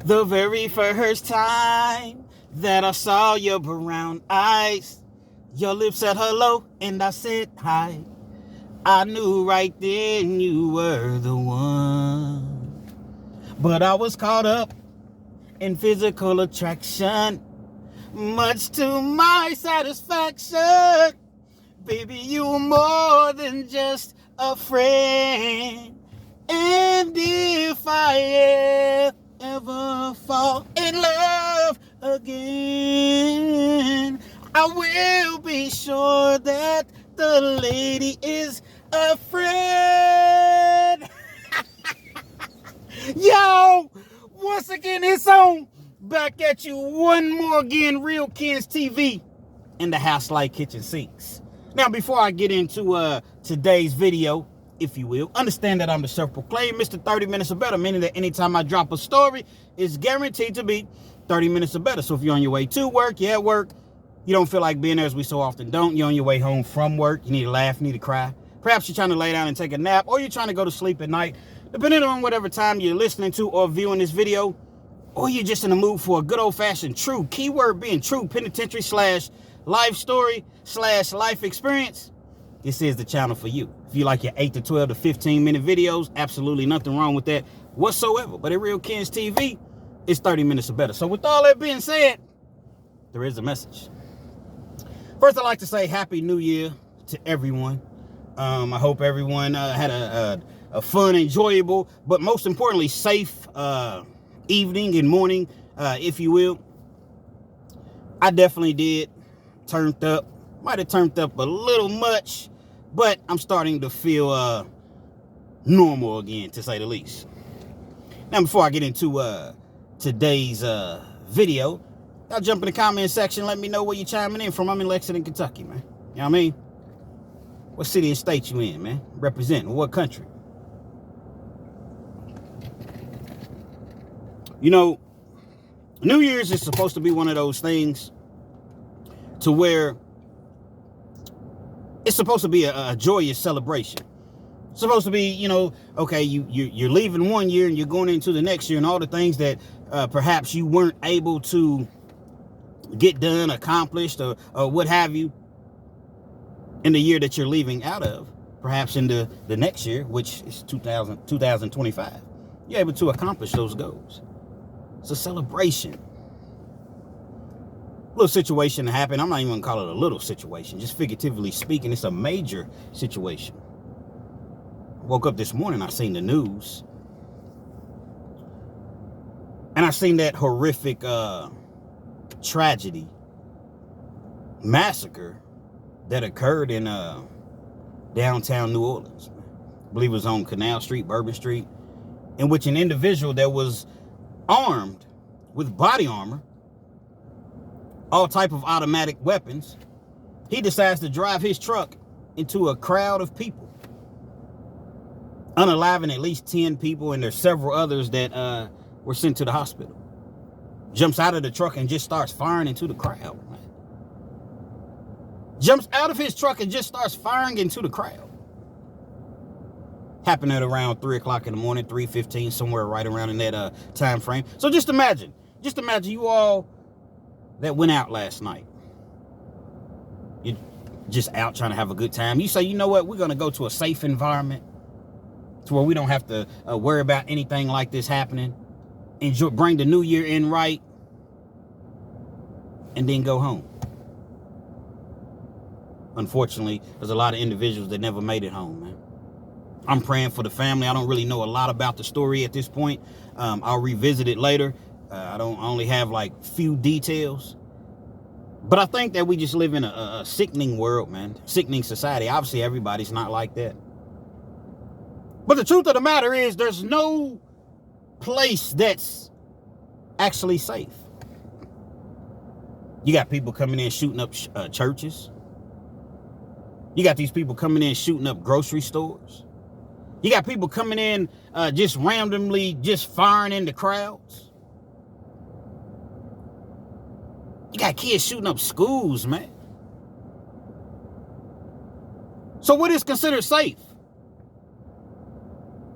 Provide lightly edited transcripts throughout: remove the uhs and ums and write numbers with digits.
The very first time that I saw your brown eyes, your lips said hello and I said hi. I knew right then you were the one. But I was caught up in physical attraction, much to my satisfaction. Baby, you were more than just a friend. And if I ever fall in love again, I will be sure that the lady is a friend. Yo, once again, it's on. Back at you one more again, Real Kens TV in the house like kitchen sinks. Now, before I get into today's video, if you will, understand that I'm the self-proclaimed Mr. 30 Minutes or Better, meaning that anytime I drop a story, it's guaranteed to be 30 minutes or better. So if you're on your way to work, you're at work, you don't feel like being there as we so often don't, you're on your way home from work, you need to laugh, you need to cry. Perhaps you're trying to lay down and take a nap, or you're trying to go to sleep at night, depending on whatever time you're listening to or viewing this video, or you're just in the mood for a good old-fashioned true, keyword being true, penitentiary / life story / life experience, this is the channel for you. If you like your 8 to 12 to 15 minute videos, absolutely nothing wrong with that whatsoever. But at Real Kens TV, it's 30 minutes or better. So with all that being said, there is a message. First, I'd like to say Happy New Year to everyone. I hope everyone had a fun, enjoyable, but most importantly, safe evening and morning, if you will. I definitely did. Turned up. Might have turned up a little much, but I'm starting to feel normal again, to say the least. Now, before I get into today's video, I'll jump in the comment section. Let me know where you're chiming in from. I'm in Lexington, Kentucky, man. You know what I mean? What city and state you in, man? Representing what country? You know, New Year's is supposed to be one of those things to where it's supposed to be a joyous celebration. It's supposed to be, you know, okay, you're leaving one year and you're going into the next year, and all the things that perhaps you weren't able to get done, accomplished, or what have you in the year that you're leaving out of, perhaps in the next year, which is 2025, you're able to accomplish those goals. It's a celebration. Little situation happened. I'm not even gonna call it a little situation, just figuratively speaking, it's a major situation. Woke up this morning, I seen the news, and I seen that horrific tragedy, massacre that occurred in downtown New Orleans. I believe it was on Canal Street, Bourbon Street, in which an individual that was armed with body armor, all type of automatic weapons, he decides to drive his truck into a crowd of people, unaliving at least 10 people, and there's several others that were sent to the hospital. Jumps out of the truck and just starts firing into the crowd, man. Jumps out of his truck and just starts firing into the crowd. Happened at around 3 o'clock in the morning, 3:15, somewhere right around in that time frame. So just imagine you all that went out last night. You're just out trying to have a good time. You say, you know what, we're going to go to a safe environment to where we don't have to worry about anything like this happening. Enjoy, bring the new year in right, and then go home. Unfortunately, there's a lot of individuals that never made it home, man. I'm praying for the family. I don't really know a lot about the story at this point. I'll revisit it later. I only have like few details, but I think that we just live in a sickening world, man. Sickening society. Obviously, everybody's not like that. But the truth of the matter is, there's no place that's actually safe. You got people coming in shooting up churches. You got these people coming in shooting up grocery stores. You got people coming in just randomly just firing into crowds. You got kids shooting up schools, man. So what is considered safe?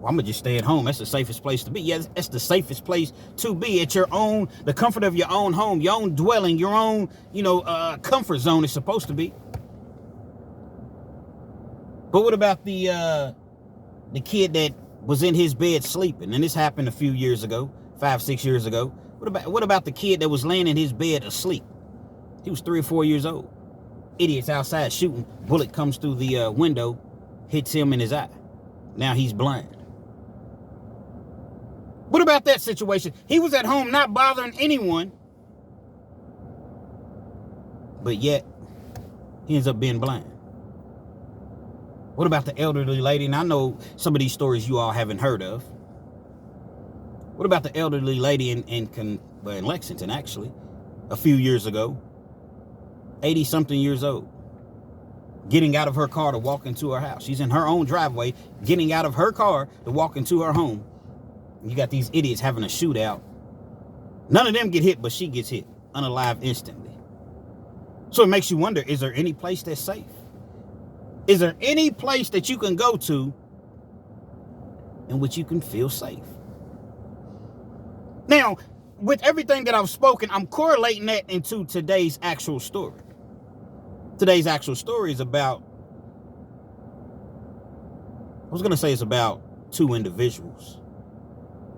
Well, I'm gonna just stay at home. That's the safest place to be. Yes, that's the safest place to be, at your own, the comfort of your own home, your own dwelling, your own, comfort zone is supposed to be. But what about the kid that was in his bed sleeping? And this happened a few years ago, 5-6 years ago. What about the kid that was laying in his bed asleep? He was 3 or 4 years old. Idiots outside shooting. Bullet comes through the window, hits him in his eye. Now he's blind. What about that situation? He was at home not bothering anyone, but yet he ends up being blind. What about the elderly lady? And I know some of these stories you all haven't heard of. What about the elderly lady in Lexington, actually, a few years ago, 80-something years old, getting out of her car to walk into her house. She's in her own driveway, getting out of her car to walk into her home. You got these idiots having a shootout. None of them get hit, but she gets hit, unalive instantly. So it makes you wonder, is there any place that's safe? Is there any place that you can go to in which you can feel safe? Now, with everything that I've spoken, I'm correlating that into today's actual story. Today's actual story is about, it's about two individuals.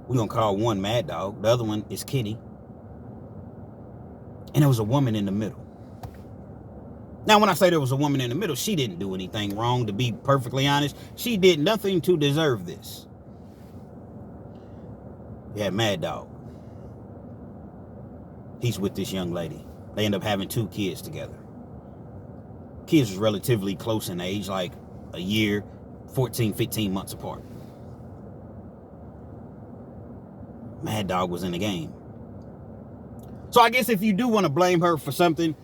We're going to call one Mad Dog. The other one is Kenny. And there was a woman in the middle. Now, when I say there was a woman in the middle, she didn't do anything wrong, to be perfectly honest. She did nothing to deserve this. You had Mad Dog. He's with this young lady. They end up having 2 kids together. Kids was relatively close in age, like a year, 14, 15 months apart. Mad Dog was in the game. So I guess if you do want to blame her for something,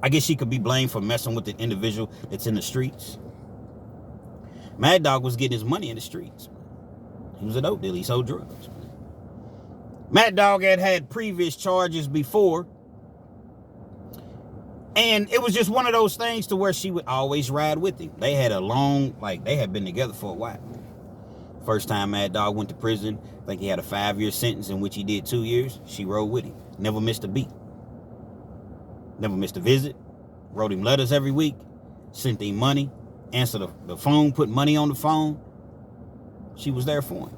I guess she could be blamed for messing with the individual that's in the streets. Mad Dog was getting his money in the streets. He was a dope dealer. He sold drugs. Mad Dog had previous charges before. And it was just one of those things to where she would always ride with him. They had they had been together for a while. First time Mad Dog went to prison, I think he had a 5-year sentence in which he did 2 years. She rode with him. Never missed a beat. Never missed a visit. Wrote him letters every week. Sent him money. Answered the phone. Put money on the phone. She was there for him.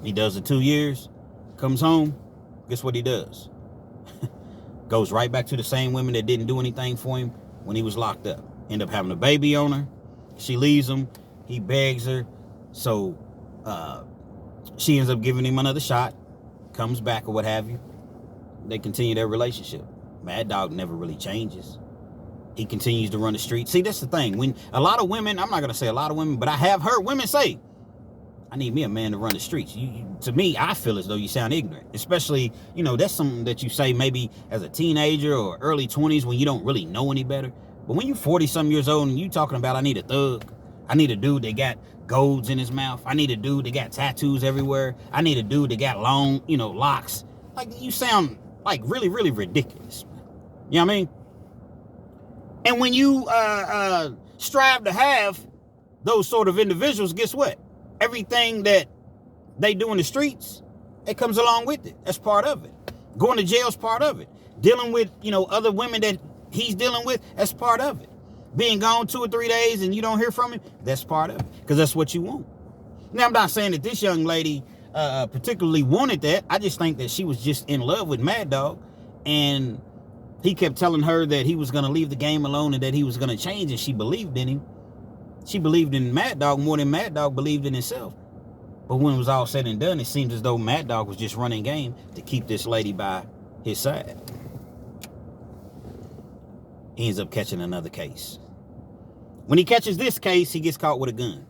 He does the 2 years. Comes home. Guess what he does? Goes right back to the same women that didn't do anything for him when he was locked up. End up having a baby on her. She leaves him. He begs her. So she ends up giving him another shot. Comes back or what have you. They continue their relationship. Mad Dog never really changes. He continues to run the streets. See, that's the thing. When a lot of women, I'm not going to say a lot of women, but I have heard women say, I need me a man to run the streets. To me, I feel as though you sound ignorant. Especially, that's something that you say maybe as a teenager or early 20s when you don't really know any better. But when you're 40-something years old and you talking about, I need a thug. I need a dude that got golds in his mouth. I need a dude that got tattoos everywhere. I need a dude that got long, locks. Like, you sound like really, really ridiculous. You know what I mean? And when you strive to have those sort of individuals, guess what? Everything that they do in the streets, it comes along with it. That's part of it. Going to jail is part of it. Dealing with, other women that he's dealing with, that's part of it. Being gone 2 or 3 days and you don't hear from him, that's part of it. Because that's what you want. Now, I'm not saying that this young lady particularly wanted that. I just think that she was just in love with Mad Dog. And he kept telling her that he was going to leave the game alone and that he was going to change. And she believed in him. She believed in Mad Dog more than Mad Dog believed in himself. But when it was all said and done, it seems as though Mad Dog was just running game to keep this lady by his side. He ends up catching another case. When he catches this case, he gets caught with a gun.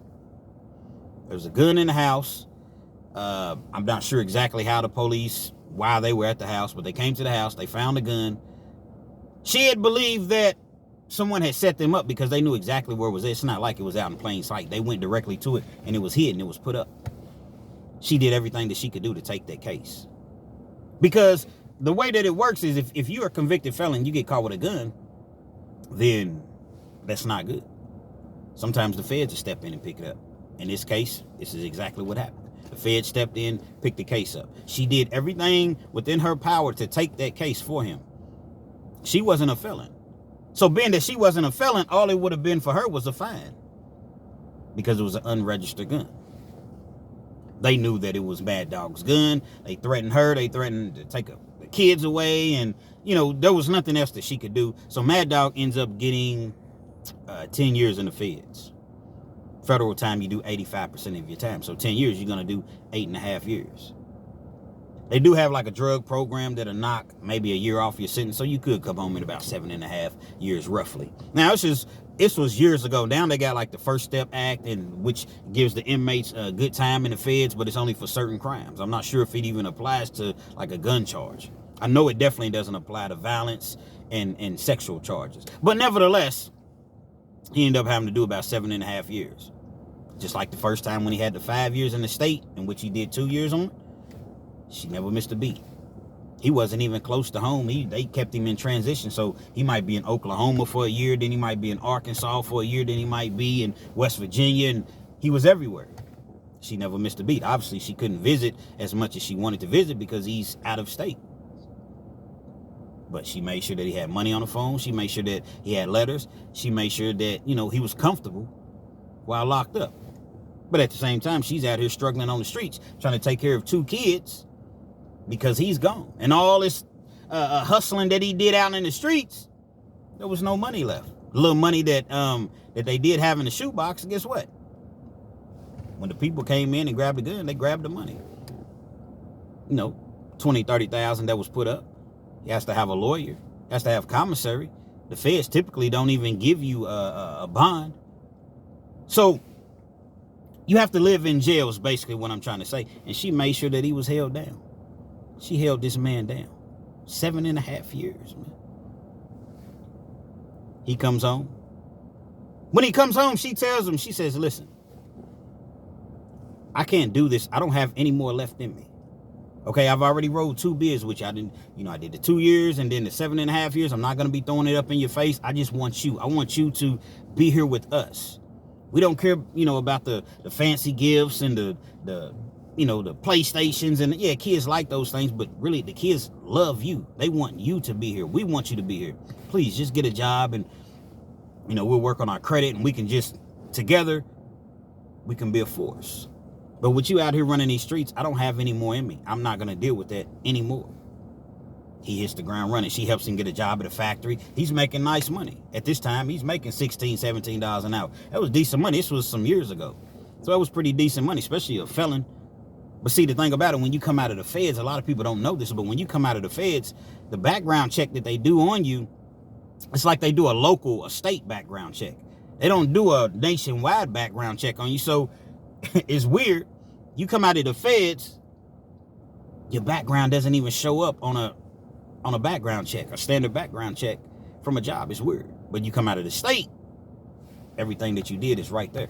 There's a gun in the house. I'm not sure exactly how the police, why they were at the house, but they came to the house. They found a gun. She had believed that someone had set them up because they knew exactly where it was. It's not like it was out in plain sight. They went directly to it and it was hidden. It was put up. She did everything that she could do to take that case. Because the way that it works is if you're a convicted felon, you get caught with a gun, then that's not good. Sometimes the feds will step in and pick it up In this case, this is exactly what happened. The Fed stepped in, picked the case up. She did everything within her power to take that case for him. She wasn't a felon. So being that she wasn't a felon, all it would have been for her was a fine. Because it was an unregistered gun. They knew that it was Mad Dog's gun. They threatened her. They threatened to take the kids away. And, there was nothing else that she could do. So Mad Dog ends up getting 10 years in the feds. Federal time, you do 85% of your time. So 10 years, you're going to do 8.5 years. They do have like a drug program that'll knock maybe a year off your sentence. So you could come home in about 7.5 years roughly. Now, this was years ago. Now they got like the First Step Act, which gives the inmates a good time in the feds, but it's only for certain crimes. I'm not sure if it even applies to like a gun charge. I know it definitely doesn't apply to violence and sexual charges. But nevertheless, he ended up having to do about 7.5 years. Just like the first time when he had the 5 years in the state, in which he did 2 years on it, she never missed a beat. He wasn't even close to home. They kept him in transition. So he might be in Oklahoma for a year, then he might be in Arkansas for a year, then he might be in West Virginia, and he was everywhere. She never missed a beat. Obviously, she couldn't visit as much as she wanted to visit because he's out of state. But she made sure that he had money on the phone. She made sure that he had letters. She made sure that, he was comfortable while locked up. But at the same time, she's out here struggling on the streets, trying to take care of 2 kids because he's gone. And all this hustling that he did out in the streets, there was no money left. The little money that they did have in the shoebox, guess what? When the people came in and grabbed the gun, they grabbed the money. 20, 30,000 that was put up. He has to have a lawyer. He has to have commissary. The feds typically don't even give you a bond. So you have to live in jail is basically what I'm trying to say. And she made sure that he was held down. She held this man down. 7.5 years, man. He comes home. When he comes home, she tells him, she says, listen, I can't do this. I don't have any more left in me. Okay, I've already rolled 2 beers, which I didn't, I did the 2 years and then the 7.5 years. I'm not going to be throwing it up in your face. I just want you. I want you to be here with us. We don't care, about the fancy gifts and the PlayStations. And yeah, kids like those things, but really the kids love you. They want you to be here. We want you to be here. Please just get a job and, we'll work on our credit and we can just, together, we can be a force. But with you out here running these streets, I don't have any more in me. I'm not going to deal with that anymore. He hits the ground running. She helps him get a job at a factory. He's making nice money. At this time, he's making $16, $17 an hour. That was decent money. This was some years ago. So that was pretty decent money, especially a felon. But see, the thing about it, when you come out of the feds, a lot of people don't know this, but when you come out of the feds, the background check that they do on you, it's like they do a state background check. They don't do a nationwide background check on you. So it's weird. You come out of the feds, your background doesn't even show up on a background check, a standard background check from a job. It's weird. But you come out of the state, everything that you did is right there.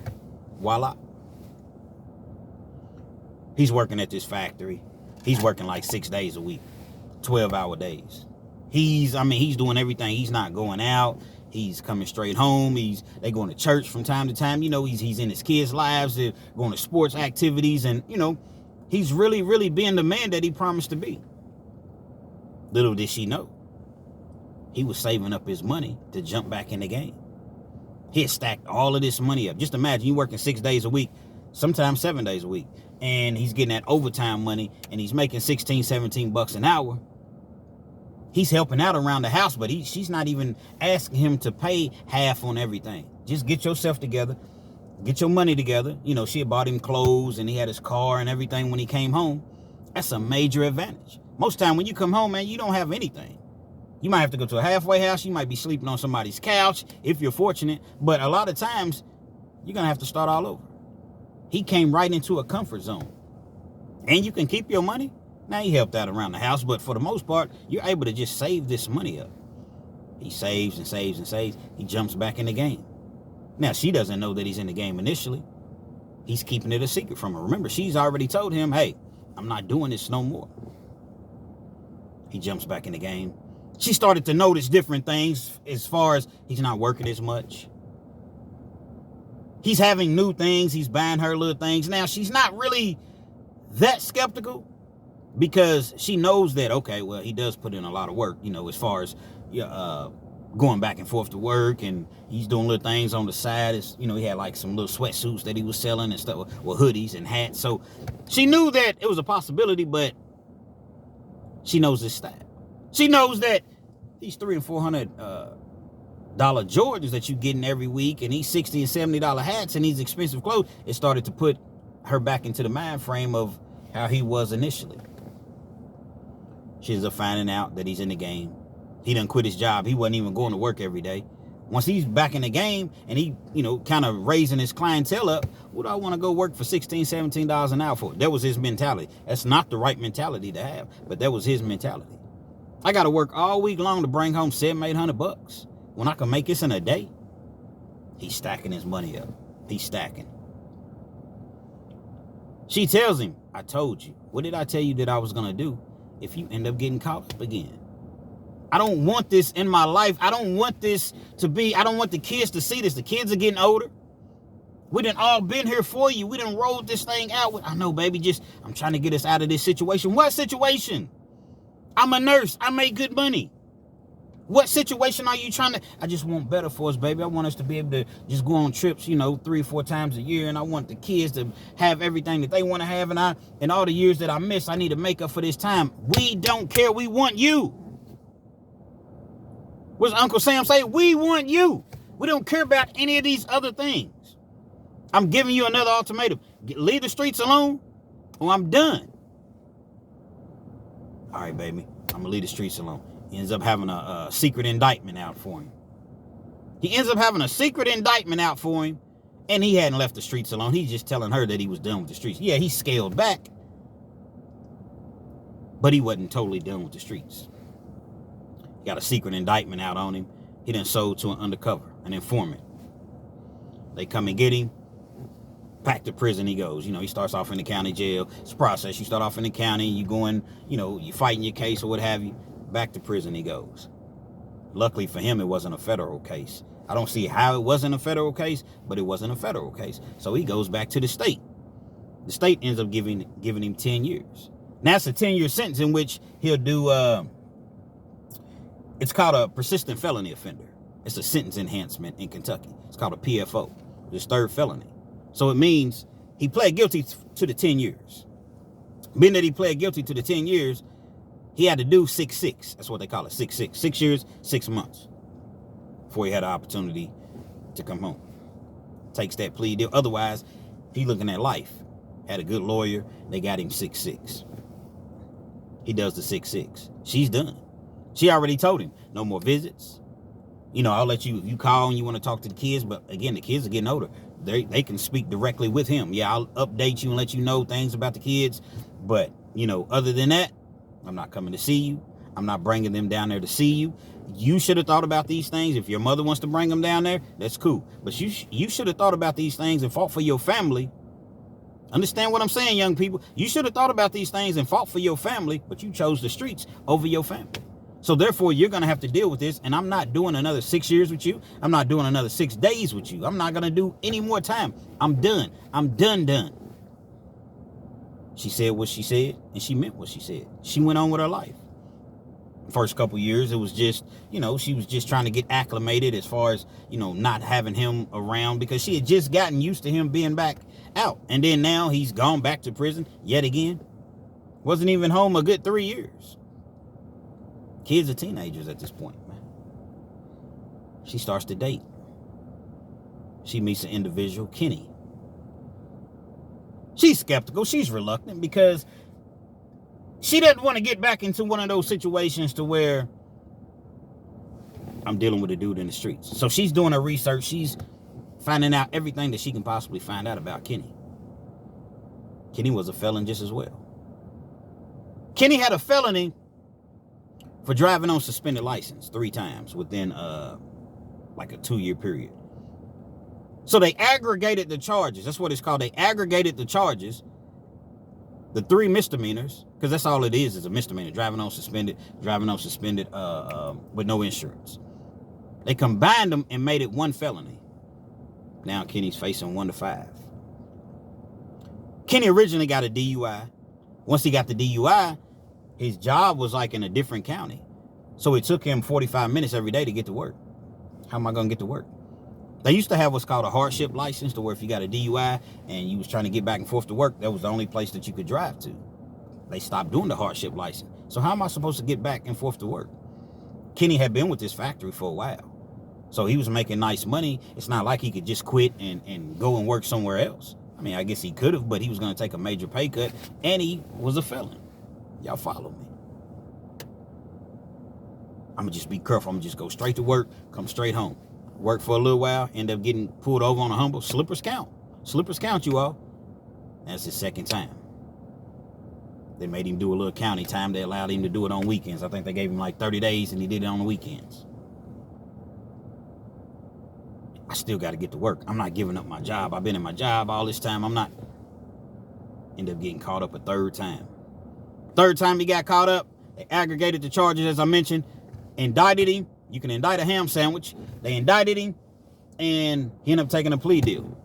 Voila. He's working at this factory. He's working like 6 days a week, 12-hour days. He's doing everything. He's not going out. He's coming straight home. They going to church from time to time. He's in his kids' lives. They're going to sports activities. And, he's really, really being the man that he promised to be. Little did she know, he was saving up his money to jump back in the game. He had stacked all of this money up. Just imagine you working 6 days a week, sometimes 7 days a week. And he's getting that overtime money and he's making $16, $17 an hour. He's helping out around the house, but she's not even asking him to pay half on everything. Just get yourself together. Get your money together. She had bought him clothes and he had his car and everything when he came home. That's a major advantage. Most time when you come home, man, you don't have anything. You might have to go to a halfway house. You might be sleeping on somebody's couch if you're fortunate. But a lot of times, you're going to have to start all over. He came right into a comfort zone. And you can keep your money. Now, he helped out around the house, but for the most part, you're able to just save this money up. He saves and saves and saves. He jumps back in the game. Now, she doesn't know that he's in the game initially. He's keeping it a secret from her. Remember, she's already told him, hey, I'm not doing this no more. He jumps back in the game. She started to notice different things as far as he's not working as much. He's having new things. He's buying her little things. Now, she's not really that skeptical because she knows that, okay, well, he does put in a lot of work, as far as going back and forth to work, and he's doing little things on the side. He had like some little sweatsuits that he was selling and stuff, or hoodies and hats. So she knew that it was a possibility, but she knows his style. She knows that these $300 and $400 Jordans that you're getting every week, and these $60 and $70 hats and these expensive clothes, it started to put her back into the mind frame of how he was initially. She ends up finding out that he's in the game. He done quit his job. He wasn't even going to work every day. Once he's back in the game and he, kind of raising his clientele up, what do I want to go work for $16, $17 an hour for? That was his mentality. That's not the right mentality to have, but that was his mentality. I got to work all week long to bring home $700, $800 when I can make this in a day. He's stacking his money up. He's stacking. She tells him, I told you. What did I tell you that I was going to do if you end up getting caught up again? I don't want this in my life. I don't want this to be, I don't want the kids to see this. The kids are getting older. We done all been here for you. We done rolled this thing out. I know, baby, I'm trying to get us out of this situation. What situation? I'm a nurse. I make good money. What situation are you trying to? I just want better for us, baby. I want us to be able to just go on trips, 3 or 4 times a year. And I want the kids to have everything that they want to have. And all the years that I miss, I need to make up for this time. We don't care. We want you. What's Uncle Sam say? We want you. We don't care about any of these other things. I'm giving you another ultimatum. Leave the streets alone or I'm done. All right, baby. I'm going to leave the streets alone. He ends up having a secret indictment out for him. And he hadn't left the streets alone. He's just telling her that he was done with the streets. Yeah, he scaled back. But he wasn't totally done with the streets. He got a secret indictment out on him. He done sold to an undercover, an informant. They come and get him. Back to prison he goes. He starts off in the county jail. It's a process. You start off in the county, you going, you fighting your case or what have you. Back to prison he goes. Luckily for him, it wasn't a federal case. I don't see how it wasn't a federal case, but it wasn't a federal case. So he goes back to the state. The state ends up giving him 10 years. Now it's a 10-year sentence in which he'll do, it's called a persistent felony offender. It's a sentence enhancement in Kentucky. It's called a PFO, his 3rd felony. So it means he pled guilty to the 10 years. Being that he pled guilty to the 10 years, he had to do 6-6. That's what they call it, 6-6. 6 years, 6 months before he had an opportunity to come home. Takes that plea deal. Otherwise, he looking at life. Had a good lawyer. They got him 6-6. He does the 6-6. She's done. She already told him, no more visits. I'll let you, if you call and you want to talk to the kids, but again, the kids are getting older. They can speak directly with him. Yeah, I'll update you and let you know things about the kids. But, other than that, I'm not coming to see you. I'm not bringing them down there to see you. You should have thought about these things. If your mother wants to bring them down there, that's cool. But you should have thought about these things and fought for your family. Understand what I'm saying, young people? You should have thought about these things and fought for your family, but you chose the streets over your family. So therefore, you're going to have to deal with this. And I'm not doing another 6 years with you. I'm not doing another 6 days with you. I'm not going to do any more time. I'm done. I'm done. She said what she said, and she meant what she said. She went on with her life. First couple years, it was just, she was just trying to get acclimated as far as, not having him around because she had just gotten used to him being back out. And then now he's gone back to prison yet again. Wasn't even home a good 3 years. Kids are teenagers at this point, man. She starts to date. She meets an individual, Kenny. She's skeptical. She's reluctant because she doesn't want to get back into one of those situations to where I'm dealing with a dude in the streets. So she's doing her research. She's finding out everything that she can possibly find out about Kenny. Kenny was a felon just as well. Kenny had a felony for driving on suspended license 3 times within like a 2-year period. So they aggregated the charges. That's what it's called. They aggregated the charges, the 3 misdemeanors, because that's all it is a misdemeanor, driving on suspended with no insurance. They combined them and made it 1 felony. Now Kenny's facing 1 to 5. Kenny originally got a DUI. Once he got the DUI, his job was like in a different county. So it took him 45 minutes every day to get to work. How am I going to get to work? They used to have what's called a hardship license, to where if you got a DUI and you was trying to get back and forth to work, that was the only place that you could drive to. They stopped doing the hardship license. So how am I supposed to get back and forth to work? Kenny had been with this factory for a while. So he was making nice money. It's not like he could just quit and go and work somewhere else. I mean, I guess he could have, but he was going to take a major pay cut, and he was a felon. Y'all follow me. I'm going to just be careful. I'm going to just go straight to work, come straight home. Work for a little while, end up getting pulled over on a humble. Slippers count. Slippers count, you all. That's his second time. They made him do a little county time. They allowed him to do it on weekends. I think they gave him like 30 days, and he did it on the weekends. I still got to get to work. I'm not giving up my job. I've been in my job all this time. I'm not. End up getting caught up a third time. Third time he got caught up, they aggregated the charges, as I mentioned, indicted him. You can indict a ham sandwich. They indicted him, and he ended up taking a plea deal.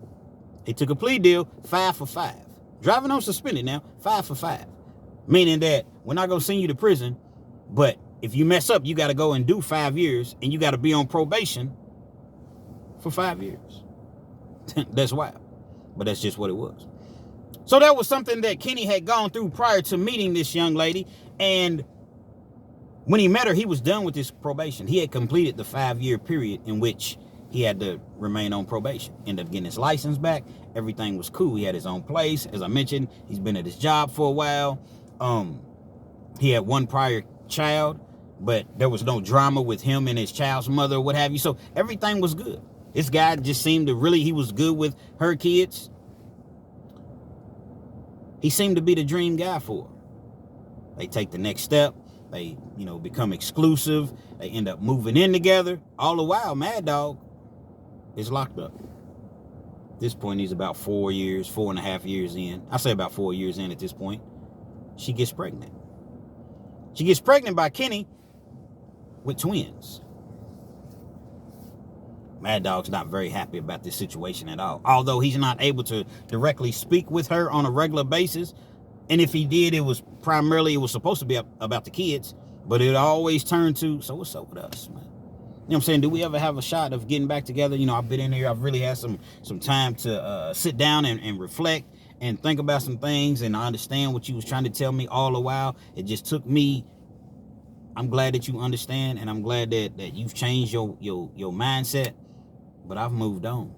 He took a plea deal, 5 for 5. Driving on suspended now, 5 for 5. Meaning that we're not going to send you to prison, but if you mess up, you got to go and do 5 years, and you got to be on probation for 5 years. That's wild. But that's just what it was. So that was something that Kenny had gone through prior to meeting this young lady. And when he met her, he was done with his probation. He had completed the 5-year period in which he had to remain on probation. Ended up getting his license back. Everything was cool. He had his own place. As I mentioned, he's been at his job for a while. He had one prior child, but there was no drama with him and his child's mother or what have you. So everything was good. This guy just seemed to really, he was good with her kids. He seemed to be the dream guy for her. They take the next step. They, become exclusive. They end up moving in together. All the while, Mad Dog is locked up. At this point, he's about 4.5 years in. I say about 4 years in at this point. She gets pregnant. She gets pregnant by Kenny with twins. Mad Dog's not very happy about this situation at all. Although he's not able to directly speak with her on a regular basis. And if he did, it was supposed to be about the kids. But it always turned to, so what's up with us, man? You know what I'm saying? Do we ever have a shot of getting back together? I've been in here. I've really had some time to sit down and reflect and think about some things. And I understand what you was trying to tell me all the while. It just took me. I'm glad that you understand. And I'm glad that you've changed your mindset. But I've moved on.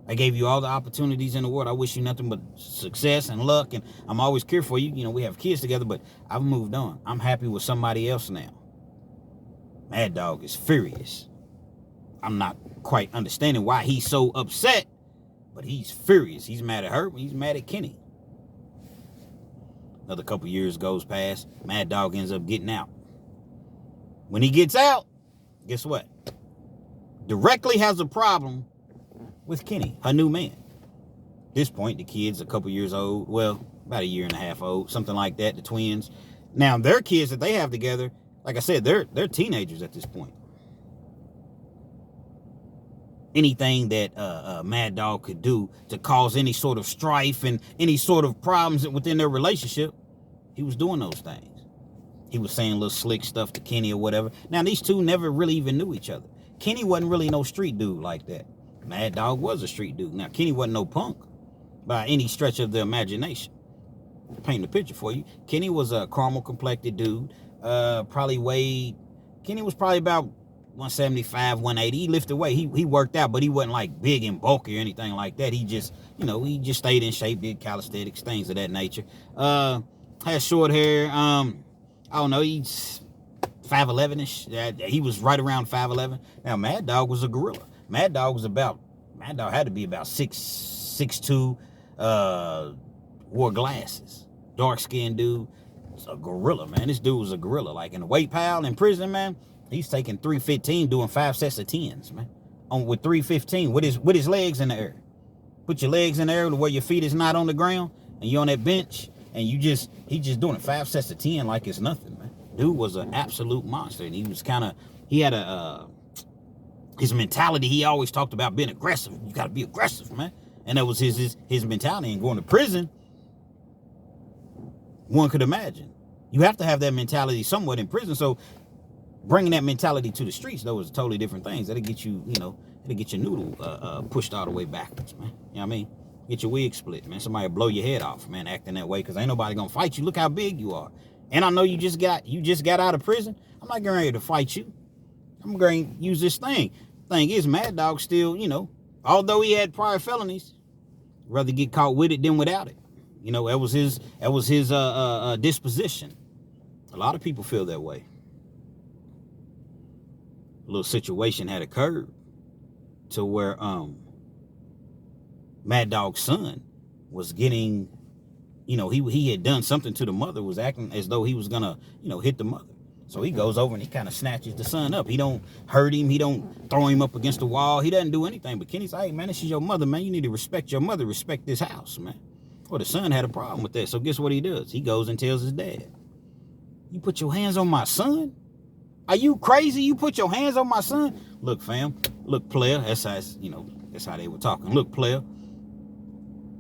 I gave you all the opportunities in the world. I wish you nothing but success and luck. And I'm always care for you. We have kids together, but I've moved on. I'm happy with somebody else now. Mad Dog is furious. I'm not quite understanding why he's so upset, but he's furious. He's mad at her. He's mad at Kenny. Another couple years goes past. Mad Dog ends up getting out. When he gets out, guess what? Directly has a problem with Kenny, her new man. At this point, the kid's a couple years old. Well, about 1.5 years old, something like that, the twins. Now, their kids that they have together, like I said, they're teenagers at this point. Anything that Mad Dog could do to cause any sort of strife and any sort of problems within their relationship, he was doing those things. He was saying little slick stuff to Kenny or whatever. Now, these two never really even knew each other. Kenny wasn't really no street dude like that. Mad Dog was a street dude. Now, Kenny wasn't no punk by any stretch of the imagination. Paint the picture for you. Kenny was a caramel-complected dude. Kenny was probably about 175, 180. He lifted weight. He worked out, but he wasn't like big and bulky or anything like that. He just, he just stayed in shape, did calisthenics, things of that nature. Had short hair. I don't know, he's 5'11"ish. He was right around 5'11". Now, Mad Dog was a gorilla. Mad Dog had to be about 6'2", wore glasses. Dark-skinned dude. It's a gorilla, man. This dude was a gorilla. Like in the weight pile in prison, man, he's taking 315, doing 5 sets of 10s, man. With 315, with his legs in the air. Put your legs in the air to where your feet is not on the ground, and you're on that bench, and he's just doing 5 sets of 10 like it's nothing, man. Dude was an absolute monster, and he had a his mentality, he always talked about being aggressive. You got to be aggressive, man. And that was his mentality. And going to prison, one could imagine. You have to have that mentality somewhat in prison. So bringing that mentality to the streets, though, is totally different things. That'll get you, it'll get your noodle pushed all the way backwards, man. You know what I mean? Get your wig split, man. Somebody will blow your head off, man, acting that way, because ain't nobody gonna fight you. Look how big you are. And I know you just got out of prison. I'm not getting ready to fight you. I'm going to use this thing. Thing is, Mad Dog still, although he had prior felonies, rather get caught with it than without it. That was his disposition. A lot of people feel that way. A little situation had occurred to where Mad Dog's son was getting, he had done something to the mother, was acting as though he was gonna, hit the mother. So he goes over and he kind of snatches the son up. He don't hurt him. He don't throw him up against the wall. He doesn't do anything. But Kenny's like, hey, man, this is your mother, man. You need to respect your mother. Respect this house, man. Well, the son had a problem with that. So guess what he does? He goes and tells his dad, you put your hands on my son? Are you crazy? You put your hands on my son? Look, fam. Look, player. That's how they were talking. Look, player.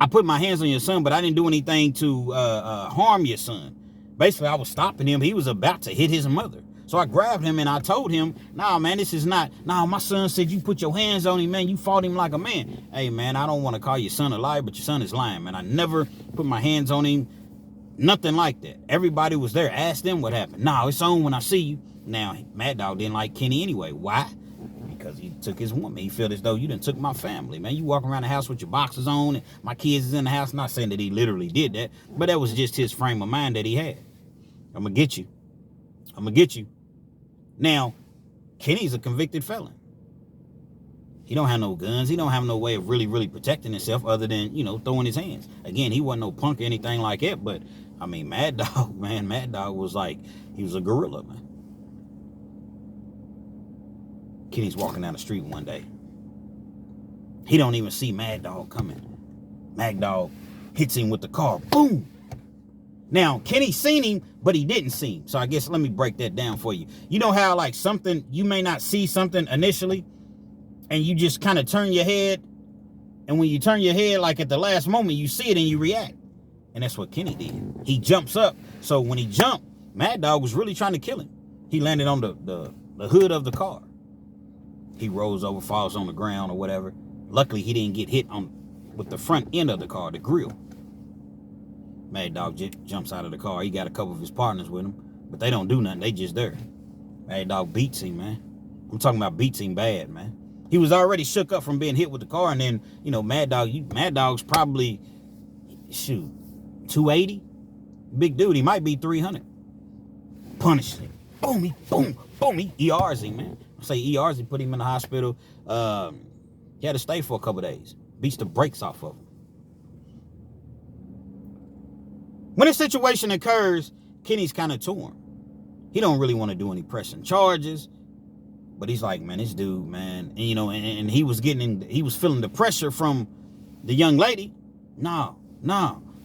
I put my hands on your son, but I didn't do anything to harm your son. Basically, I was stopping him. He was about to hit his mother. So I grabbed him and I told him, nah, man, this is not. Nah, my son said you put your hands on him, man. You fought him like a man. Hey, man, I don't want to call your son a liar, but your son is lying, man. I never put my hands on him. Nothing like that. Everybody was there. Ask them what happened. Nah, it's on when I see you. Now, Mad Dog didn't like Kenny anyway. Why? Because he took his woman. He felt as though you done took my family, man. You walk around the house with your boxers on and my kids is in the house. Not saying that he literally did that, but that was just his frame of mind that he had. I'm going to get you. I'm going to get you. Now, Kenny's a convicted felon. He don't have no guns. He don't have no way of really, really protecting himself other than, throwing his hands. Again, he wasn't no punk or anything like that, but, I mean, Mad Dog, man, Mad Dog was like, he was a gorilla, man. Kenny's walking down the street one day. He don't even see Mad Dog coming. Mad Dog hits him with the car. Boom! Now, Kenny seen him, but he didn't see him. So I guess let me break that down for you. You know how like something, you may not see something initially, and you just kind of turn your head, and when you turn your head, like at the last moment, you see it and you react. And that's what Kenny did. He jumps up. So when he jumped, Mad Dog was really trying to kill him. He landed on the hood of the car. He rolls over, falls on the ground or whatever. Luckily, he didn't get hit with the front end of the car, the grill. Mad Dog jumps out of the car. He got a couple of his partners with him, but they don't do nothing. They just there. Mad Dog beats him, man. I'm talking about beats him bad, man. He was already shook up from being hit with the car, and then, Mad Dog's probably, 280? Big dude. He might be 300. Punished him. Boom, he ERs him, man. I say ERs, he put him in the hospital. He had to stay for a couple of days. Beats the brakes off of him. When a situation occurs, Kenny's kind of torn. He don't really want to do any pressing charges, but he's like, man, this dude, man, and, and he was feeling the pressure from the young lady. No,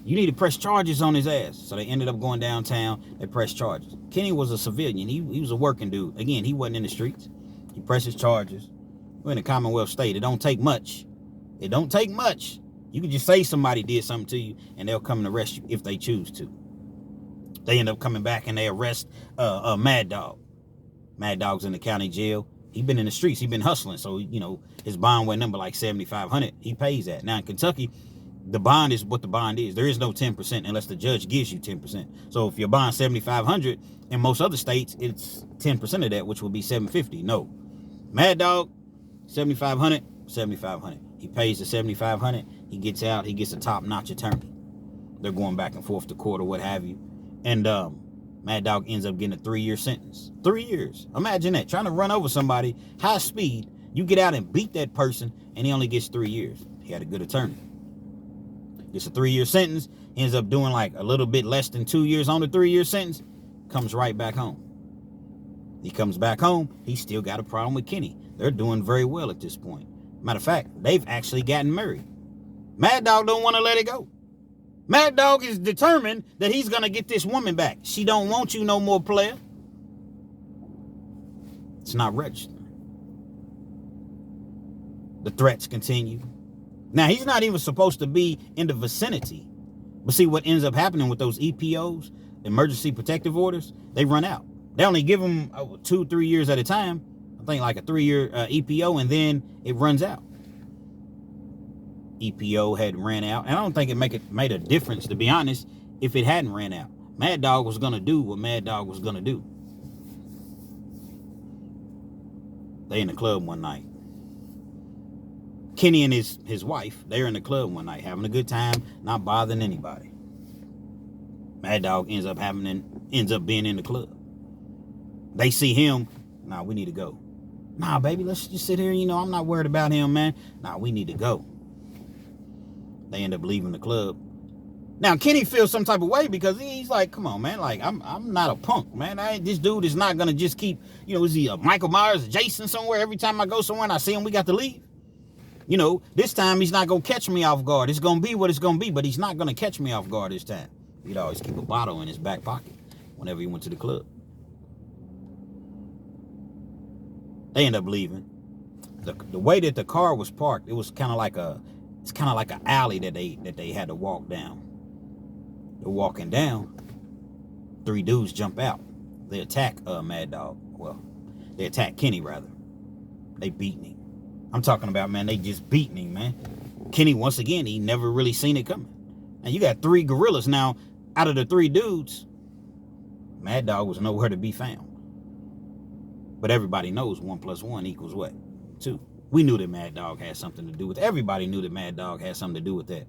you need to press charges on his ass. So they ended up going downtown. They pressed charges. Kenny was a civilian. He was a working dude. Again, he wasn't in the streets. He presses charges. We're in a Commonwealth state. It don't take much. It don't take much. You can just say somebody did something to you, and they'll come and arrest you if they choose to. They end up coming back and they arrest Mad Dog. Mad Dog's in the county jail. He been in the streets. He been hustling. So, his bond went number like $7,500. He pays that. Now in Kentucky, the bond is what the bond is. There is no 10% unless the judge gives you 10%. So if your bond $7,500, in most other states, it's 10% of that, which would be $750. No. Mad Dog, $7,500. He pays the $7,500. He gets out. He gets a top-notch attorney. They're going back and forth to court or what have you. And Mad Dog ends up getting a 3-year sentence. 3 years. Imagine that. Trying to run over somebody, high speed. You get out and beat that person, and he only gets 3 years. He had a good attorney. Gets a 3-year sentence. Ends up doing like a little bit less than 2 years on the 3-year sentence. Comes right back home. He comes back home. He's still got a problem with Kenny. They're doing very well at this point. Matter of fact, they've actually gotten married. Mad Dog don't want to let it go. Mad Dog is determined that he's going to get this woman back. She don't want you no more, player. It's not registered. The threats continue. Now, he's not even supposed to be in the vicinity. But see, what ends up happening with those EPOs, emergency protective orders, they run out. They only give them 2-3 years at a time. I think like a 3-year EPO, and then it runs out. EPO had ran out, and I don't think it made a difference, to be honest, if it hadn't ran out. Mad Dog was going to do what Mad Dog was going to do. They in the club one night. Kenny and his wife, they're in the club one night, having a good time, not bothering anybody. Mad Dog ends up being in the club. They see him. Nah, we need to go. Nah, baby, let's just sit here. I'm not worried about him, man. Nah, we need to go. They end up leaving the club. Now, Kenny feels some type of way because he's like, come on, man. Like, I'm not a punk, man. This dude is not going to just keep, is he a Michael Myers, Jason somewhere? Every time I go somewhere and I see him, we got to leave. This time he's not going to catch me off guard. It's going to be what it's going to be, but he's not going to catch me off guard this time. He'd always keep a bottle in his back pocket whenever he went to the club. They end up leaving. The way that the car was parked, it was kind of like an alley that they had to walk down. They're walking down. 3 dudes jump out. They attack Mad Dog. Well, they attack Kenny rather. They beating him. I'm talking about, man, they just beating him, man. Kenny, once again, he never really seen it coming. And you got 3 gorillas. Now, out of the 3 dudes, Mad Dog was nowhere to be found. But everybody knows 1 + 1 equals what? 2. We knew that Mad Dog had something to do with it. Everybody knew that Mad Dog had something to do with that.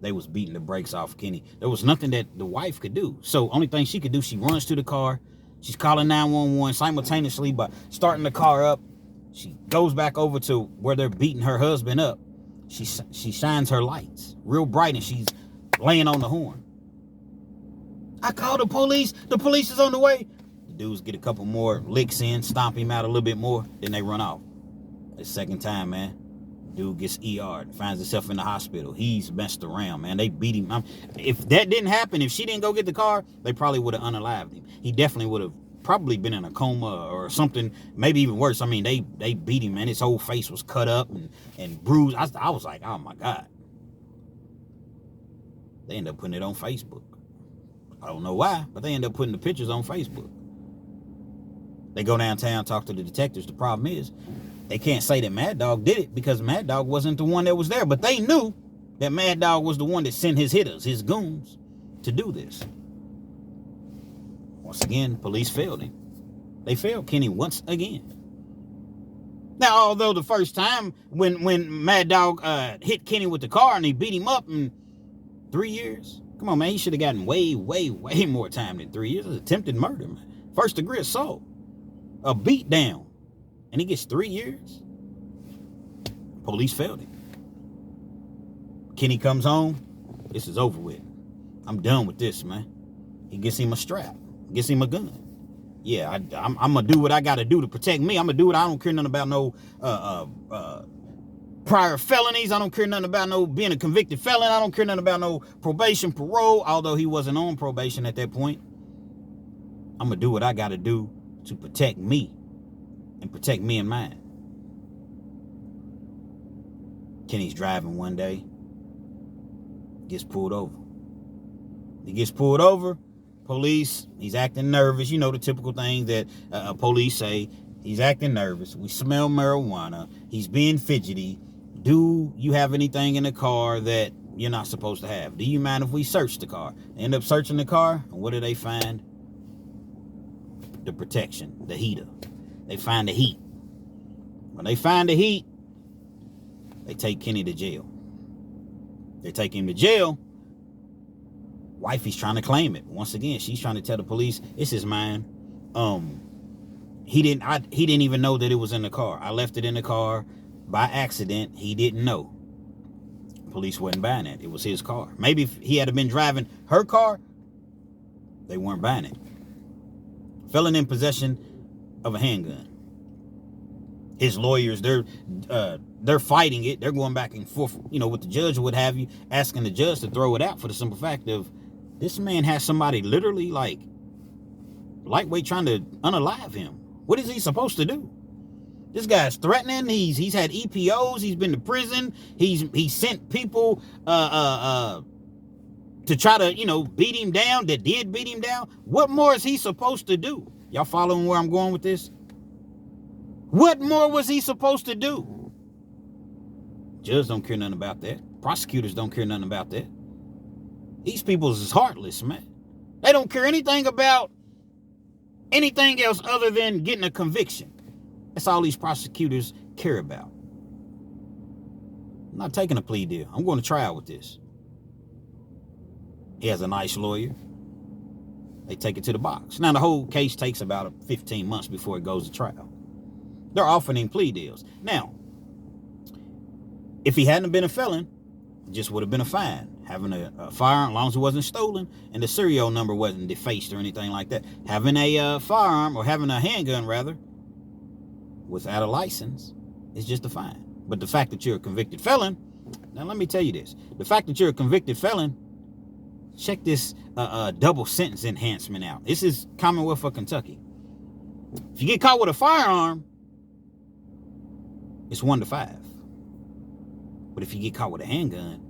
They was beating the brakes off Kenny. There was nothing that the wife could do. So only thing she could do, she runs to the car. She's calling 911 simultaneously by starting the car up. She goes back over to where they're beating her husband up. She shines her lights real bright, and she's laying on the horn. I called the police. The police is on the way. The dudes get a couple more licks in, stomp him out a little bit more, then they run off. The second time, man, dude gets ER'd, finds himself in the hospital. He's messed around, man. They beat him. If that didn't happen, if she didn't go get the car, they probably would have unalived him. He definitely would have probably been in a coma or something, maybe even worse. I mean, they beat him, man. His whole face was cut up and bruised. I was like, oh my God. They end up putting it on Facebook. I don't know why, but they end up putting the pictures on Facebook. They go downtown, talk to the detectives. The problem is, they can't say that Mad Dog did it because Mad Dog wasn't the one that was there. But they knew that Mad Dog was the one that sent his hitters, his goons, to do this. Once again, police failed him. They failed Kenny once again. Now, although the first time when Mad Dog hit Kenny with the car and he beat him up in 3 years, come on, man, he should have gotten way, way, way more time than 3 years. It's attempted murder, man. First degree assault. A beat down. And he gets 3 years. Police failed him. Kenny comes home. This is over with. I'm done with this, man. He gets him a strap. Gets him a gun. Yeah, I'm going to do what I got to do to protect me. I'm going to do what I don't care nothing about no prior felonies. I don't care nothing about no being a convicted felon. I don't care nothing about no probation, parole, although he wasn't on probation at that point. I'm going to do what I got to do to protect me and protect me and mine. Kenny's driving one day, gets pulled over. He gets pulled over. Police, he's acting nervous. You know the typical thing that police say. He's acting nervous. We smell marijuana. He's being fidgety. Do you have anything in the car that you're not supposed to have? Do you mind if we search the car? They end up searching the car, and what do they find? The protection, the heater. They find the heat. When they find the heat, they take Kenny to jail. They take him to jail. Wifey's trying to claim it. Once again, she's trying to tell the police, it's his mine. He didn't even know that it was in the car. I left it in the car by accident. He didn't know. Police wasn't buying it. It was his car. Maybe if he had been driving her car, they weren't buying it. Felon in possession of a handgun. His lawyers, they're fighting it. They're going back and forth, with the judge or what have you, asking the judge to throw it out for the simple fact of this man has somebody literally like lightweight trying to unalive him. What is he supposed to do? This guy's threatening. He's had EPOs. He's been to prison. He's sent people to try to, beat him down, that did beat him down. What more is he supposed to do? Y'all following where I'm going with this? What more was he supposed to do? Judges don't care nothing about that. Prosecutors don't care nothing about that. These people is heartless, man. They don't care anything about anything else other than getting a conviction. That's all these prosecutors care about. I'm not taking a plea deal. I'm going to trial with this. He has a nice lawyer. They take it to the box. Now, the whole case takes about 15 months before it goes to trial. They're offering plea deals. Now, if he hadn't been a felon, it just would have been a fine. Having a firearm, as long as it wasn't stolen and the serial number wasn't defaced or anything like that. Having a firearm, or having a handgun, rather, without a license is just a fine. But the fact that you're a convicted felon, now let me tell you this. The fact that you're a convicted felon, check this double sentence enhancement out. This is Commonwealth of Kentucky. If you get caught with a firearm, it's 1 to 5. But if you get caught with a handgun,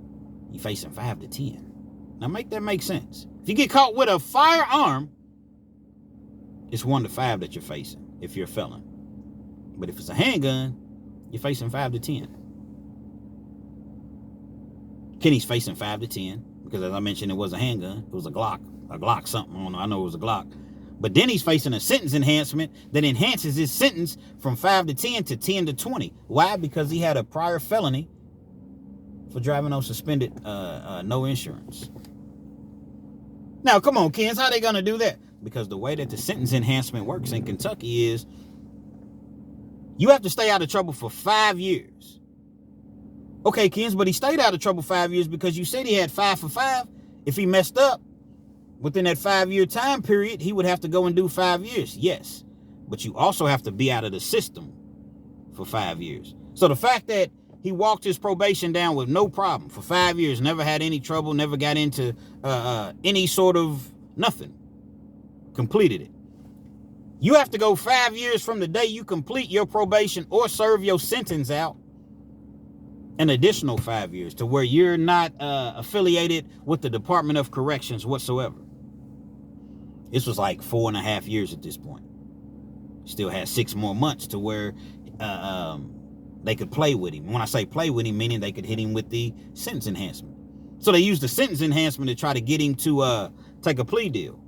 you're facing 5 to 10. Now make that make sense. If you get caught with a firearm, it's 1 to 5 that you're facing if you're a felon. But if it's a handgun, you're facing 5 to 10. Kenny's facing 5 to 10 because, as I mentioned, it was a handgun. It was a Glock something. I know it was a Glock. But then he's facing a sentence enhancement that enhances his sentence from 5 to 10 to 10 to 20. Why? Because he had a prior felony for driving on suspended, no insurance. Now, come on, Kens, how they going to do that? Because the way that the sentence enhancement works in Kentucky is you have to stay out of trouble for 5 years. Okay, Kens, but he stayed out of trouble 5 years because you said he had 5 for 5. If he messed up within that 5-year time period, he would have to go and do 5 years. Yes, but you also have to be out of the system for 5 years. So the fact that he walked his probation down with no problem for 5 years, never had any trouble, never got into any sort of nothing, completed it. You have to go 5 years from the day you complete your probation or serve your sentence out, an additional 5 years to where you're not affiliated with the Department of Corrections whatsoever. This was like 4.5 years at this point. Still had 6 more months to where they could play with him. When I say play with him, meaning they could hit him with the sentence enhancement. So they used the sentence enhancement to try to get him to take a plea deal.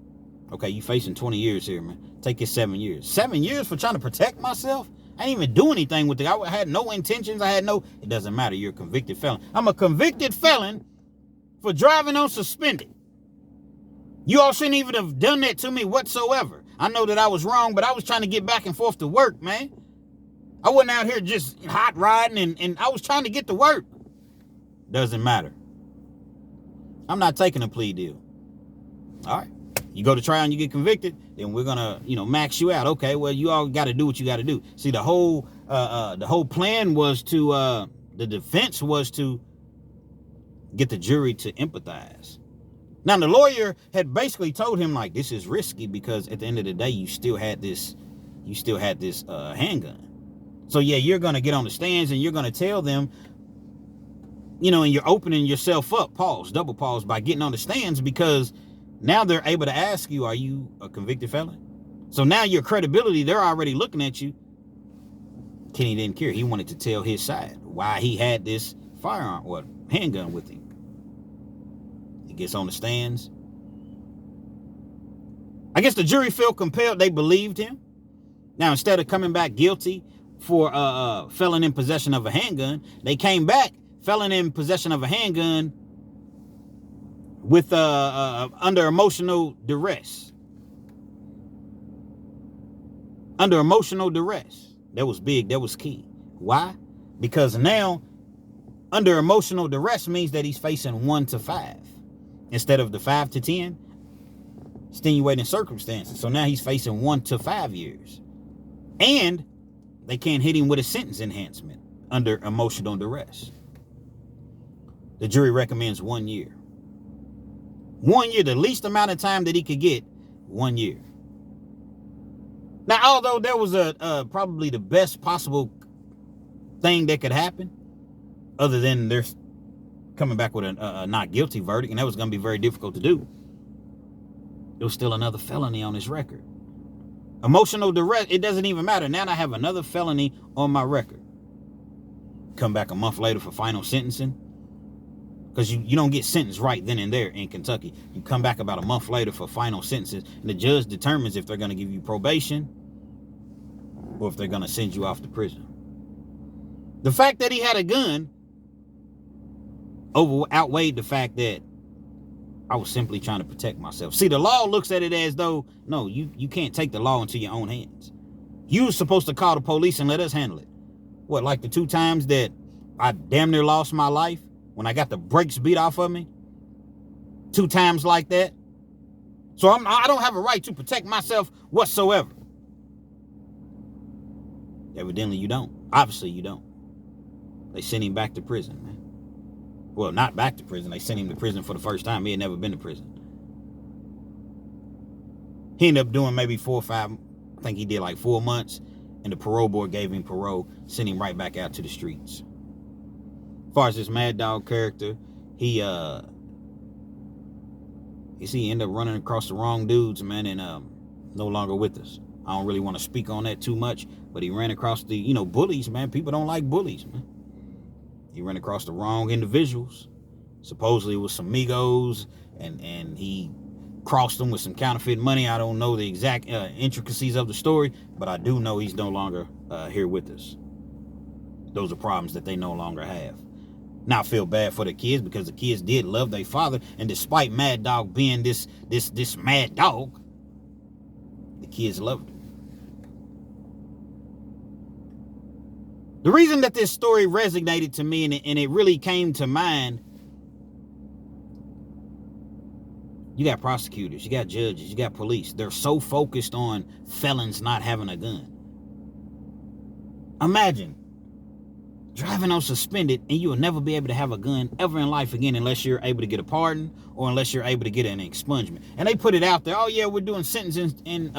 Okay, you facing 20 years here, man. Take your 7 years. 7 years for trying to protect myself? I didn't even do anything with it. I had no intentions. It doesn't matter. You're a convicted felon. I'm a convicted felon for driving on suspended. You all shouldn't even have done that to me whatsoever. I know that I was wrong, but I was trying to get back and forth to work, man. I wasn't out here just hot riding and I was trying to get to work. Doesn't matter. I'm not taking a plea deal. All right. You go to trial and you get convicted, then we're gonna, max you out. Okay, well, you all got to do what you got to do. See, the whole plan was to, the defense was to get the jury to empathize. Now, the lawyer had basically told him, like, this is risky because at the end of the day, you still had this handgun. So yeah, you're gonna get on the stands and you're gonna tell them, and you're opening yourself up, double pause, by getting on the stands because now they're able to ask you, are you a convicted felon? So now your credibility, they're already looking at you. Kenny didn't care. He wanted to tell his side why he had this firearm or handgun with him. He gets on the stands. I guess the jury felt compelled. They believed him. Now, instead of coming back guilty for felon in possession of a handgun, they came back felon in possession of a handgun with under emotional duress. Under emotional duress. That was big. That was key. Why? Because now under emotional duress means that he's facing 1 to 5 instead of the 5 to 10 extenuating circumstances. So now he's facing 1 to 5 years. And they can't hit him with a sentence enhancement under emotional duress. The jury recommends 1 year. 1 year, the least amount of time that he could get, 1 year. Now, although there was probably the best possible thing that could happen, other than they're coming back with a not guilty verdict, and that was going to be very difficult to do, there was still another felony on his record. Emotional duress, it doesn't even matter. Now I have another felony on my record. Come back a month later for final sentencing, because you don't get sentenced right then and there in Kentucky. You come back about a month later for final sentences, and the judge determines if they're going to give you probation or if they're going to send you off to prison. The fact that he had a gun outweighed the fact that I was simply trying to protect myself. See, the law looks at it as though, no, you can't take the law into your own hands. You were supposed to call the police and let us handle it. What, like the 2 times that I damn near lost my life when I got the brakes beat off of me? 2 times like that? So I don't have a right to protect myself whatsoever. Evidently you don't. Obviously you don't. They sent him back to prison, man. Well, not back to prison. They sent him to prison for the first time. He had never been to prison. He ended up doing maybe 4 or 5, I think he did like 4 months, and the parole board gave him parole, sent him right back out to the streets. As far as this Mad Dog character, he ended up running across the wrong dudes, man, and no longer with us. I don't really want to speak on that too much, but he ran across the, bullies, man. People don't like bullies, man. He ran across the wrong individuals. Supposedly it was some Migos, and he crossed them with some counterfeit money. I don't know the exact intricacies of the story, but I do know he's no longer here with us. Those are problems that they no longer have. Now I feel bad for the kids, because the kids did love their father, and despite Mad Dog being this mad dog, the kids loved him. The reason that this story resonated to me and it really came to mind, you got prosecutors, you got judges, you got police. They're so focused on felons not having a gun. Imagine driving on suspended and you will never be able to have a gun ever in life again unless you're able to get a pardon or unless you're able to get an expungement. And they put it out there, oh yeah, we're doing sentencing and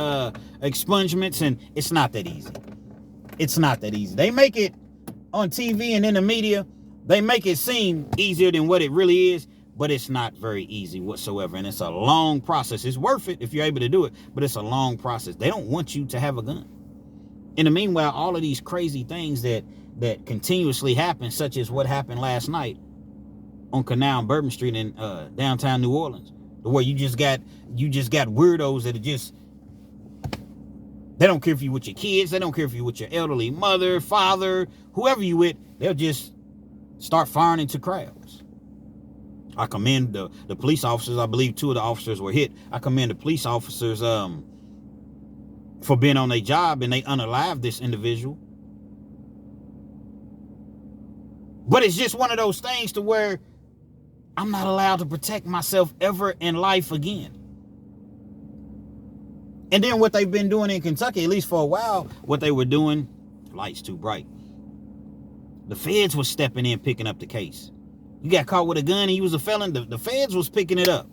expungements, and it's not that easy. It's not that easy. They make it on TV and in the media, they make it seem easier than what it really is, but it's not very easy whatsoever. And it's a long process. It's worth it if you're able to do it, but it's a long process. They don't want you to have a gun. In the meanwhile, all of these crazy things that continuously happen, such as what happened last night on Canal and Bourbon Street in downtown New Orleans, where you just got weirdos that are just, they don't care if you're with your kids. They don't care if you're with your elderly mother, father, whoever you with. They'll just start firing into crowds. I commend the police officers. I believe 2 of the officers were hit. I commend the police officers for being on their job, and they unalived this individual. But it's just one of those things to where I'm not allowed to protect myself ever in life again. And then what they've been doing in Kentucky, at least for a while, what they were doing, lights too bright. The feds was stepping in, picking up the case. You got caught with a gun and you was a felon, the feds was picking it up.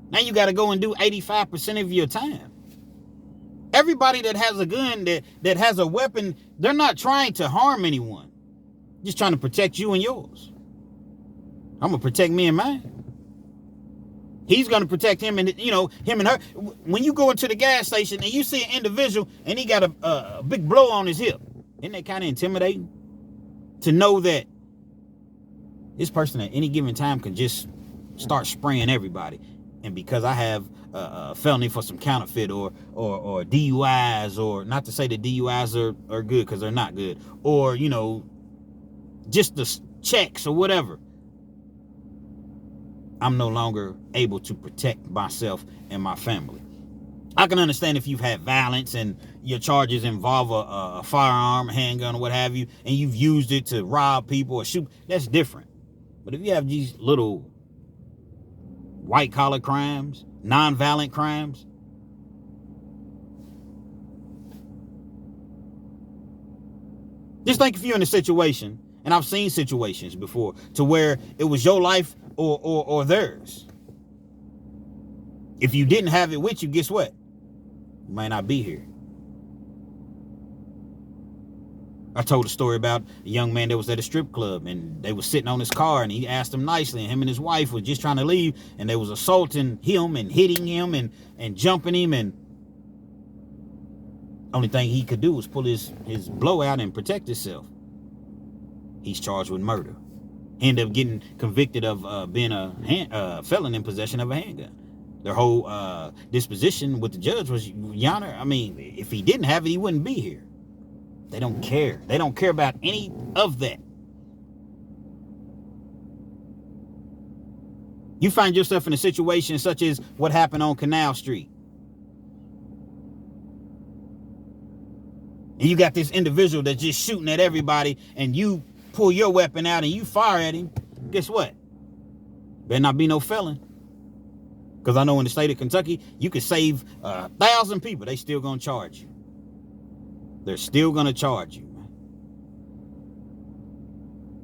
Now you got to go and do 85% of your time. Everybody that has a gun, that has a weapon, they're not trying to harm anyone. Just trying to protect you and yours. I'm going to protect me and mine. He's going to protect him and, him and her. When you go into the gas station and you see an individual and he got a big blow on his hip, isn't that kind of intimidating? To know that this person at any given time can just start spraying everybody. And because I have a felony for some counterfeit or DUIs, or not to say that DUIs are good, because they're not good, or, just the checks or whatever, I'm no longer able to protect myself and my family. I can understand if you've had violence and your charges involve a firearm, a handgun, or what have you, and you've used it to rob people or shoot, that's different. But if you have these little white-collar crimes, non-violent crimes, just think if you're in a situation, and I've seen situations before, to where it was your life or theirs. If you didn't have it with you, guess what? You might not be here. I told a story about a young man that was at a strip club, and they was sitting on his car, and he asked him nicely, and him and his wife was just trying to leave, and they was assaulting him and hitting him and jumping him, and only thing he could do was pull his blowout and protect himself. He's charged with murder. He ended up getting convicted of being a felon in possession of a handgun. Their whole disposition with the judge was, Your Honor, I mean, if he didn't have it, he wouldn't be here. They don't care. They don't care about any of that. You find yourself in a situation such as what happened on Canal Street. And you got this individual that's just shooting at everybody, and you pull your weapon out and you fire at him. Guess what? Better not be no felon. Because I know in the state of Kentucky, you could save 1,000 people. They still going to charge you. They're still going to charge you.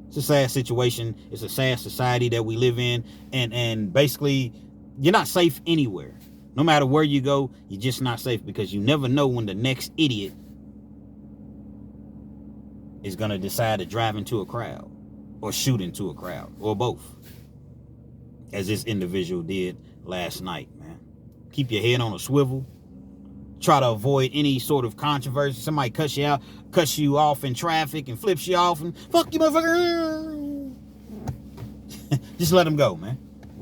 It's a sad situation. It's a sad society that we live in. And basically, you're not safe anywhere. No matter where you go, you're just not safe, because you never know when the next idiot is going to decide to drive into a crowd or shoot into a crowd, or both, as this individual did last night, man. Keep your head on a swivel. Try to avoid any sort of controversy. Somebody cuts you off in traffic and flips you off and fuck you, motherfucker. Just let them go, man.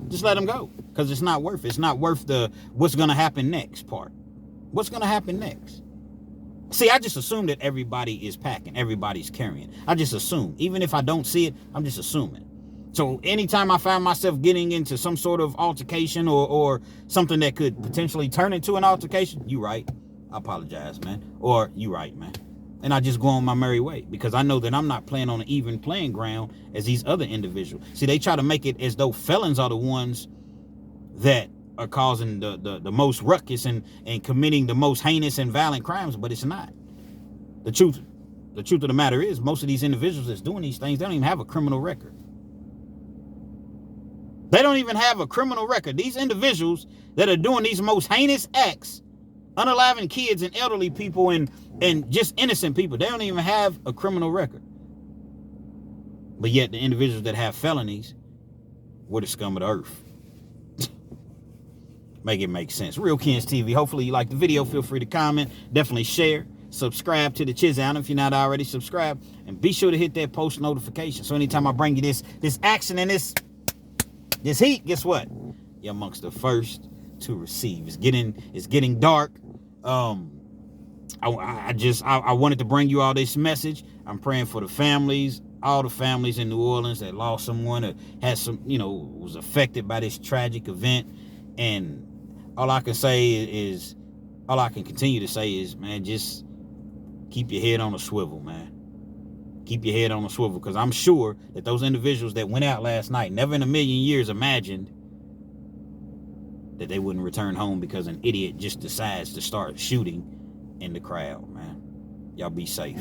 Just let them go, because it's not worth it. It's not worth the what's going to happen next part. What's going to happen next? See, I just assume that everybody is packing. Everybody's carrying. I just assume. Even if I don't see it, I'm just assuming. So anytime I find myself getting into some sort of altercation or something that could potentially turn into an altercation, you right. I apologize, man. Or you right, man. And I just go on my merry way, because I know that I'm not playing on an even playing ground as these other individuals. See, they try to make it as though felons are the ones that are causing the most ruckus and committing the most heinous and violent crimes, but it's not. The truth of the matter is, most of these individuals that's doing these things, they don't even have a criminal record. They don't even have a criminal record. These individuals that are doing these most heinous acts, unaliving kids and elderly people and just innocent people, they don't even have a criminal record. But yet the individuals that have felonies, we're the scum of the earth. Make it make sense. Real Kens TV. Hopefully you like the video. Feel free to comment. Definitely share. Subscribe to the Chizzout if you're not already subscribed. And be sure to hit that post notification. So anytime I bring you this action and this heat, guess what? You're amongst the first to receive. It's getting dark. I wanted to bring you all this message. I'm praying for the families, all the families in New Orleans that lost someone, that had some, was affected by this tragic event. And all I can continue to say is, man, just keep your head on a swivel, man. Keep your head on a swivel, because I'm sure that those individuals that went out last night never in a million years imagined that they wouldn't return home because an idiot just decides to start shooting in the crowd, man. Y'all be safe.